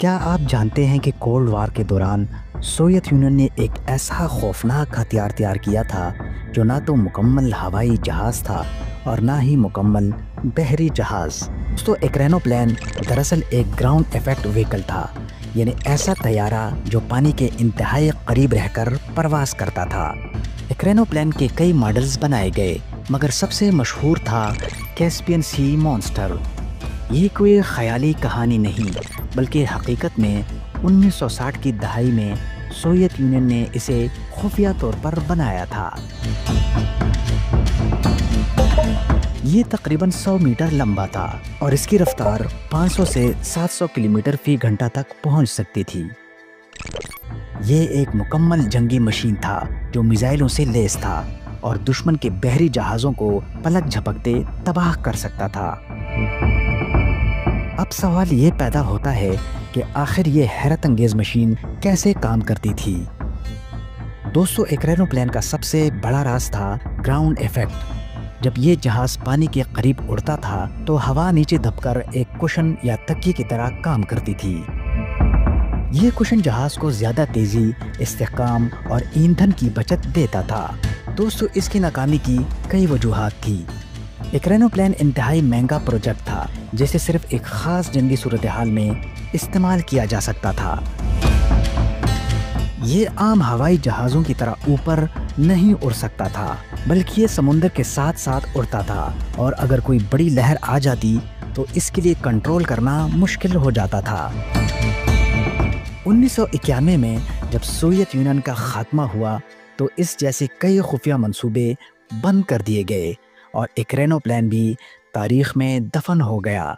کیا آپ جانتے ہیں کہ کولڈ وار کے دوران سوویت یونین نے ایک ایسا خوفناک ہتھیار تیار کیا تھا جو نہ تو مکمل ہوائی جہاز تھا اور نہ ہی مکمل بحری جہاز۔ تو ایکرینو پلین دراصل ایک گراؤنڈ ایفیکٹ وہیکل تھا، یعنی ایسا طیارہ جو پانی کے انتہائی قریب رہ کر پرواز کرتا تھا۔ ایکرینو پلین کے کئی ماڈلز بنائے گئے، مگر سب سے مشہور تھا کیسپین سی مانسٹر۔ یہ کوئی خیالی کہانی نہیں، بلکہ حقیقت میں 1960 کی دہائی میں سوویت یونین نے اسے خفیہ طور پر بنایا تھا۔ یہ تقریباً 100 میٹر لمبا تھا اور اس کی رفتار 500 سے 700 کلومیٹر فی گھنٹہ تک پہنچ سکتی تھی۔ یہ ایک مکمل جنگی مشین تھا جو میزائلوں سے لیس تھا اور دشمن کے بحری جہازوں کو پلک جھپکتے تباہ کر سکتا تھا۔ اب سوال یہ پیدا ہوتا ہے کہ آخر یہ حیرت انگیز مشین کیسے کام کرتی تھی؟ دوستو، ایکرینو پلین کا سب سے بڑا راز تھا گراؤنڈ ایفیکٹ۔ جب یہ جہاز پانی کے قریب اڑتا تھا تو ہوا نیچے دب کر ایک کشن یا تکیے کی طرح کام کرتی تھی۔ یہ کشن جہاز کو زیادہ تیزی، استحکام اور ایندھن کی بچت دیتا تھا۔ دوستو، اس کی ناکامی کی کئی وجوہات تھی۔ ایکرینو پلین انتہائی مہنگا پروجیکٹ تھا جسے صرف ایک خاص جنگی صورتحال میں استعمال کیا جا سکتا تھا۔ یہ عام ہوائی جہازوں کی طرح اوپر نہیں اڑ سکتا تھا، بلکہ یہ سمندر کے ساتھ ساتھ اڑتا تھا، اور اگر کوئی بڑی لہر آ جاتی تو اس کے لیے کنٹرول کرنا مشکل ہو جاتا تھا۔ 1991 میں جب سوویت یونین کا خاتمہ ہوا تو اس جیسے کئی خفیہ منصوبے بند کر دیے گئے اور ایکرینو پلین بھی تاریخ میں دفن ہو گیا۔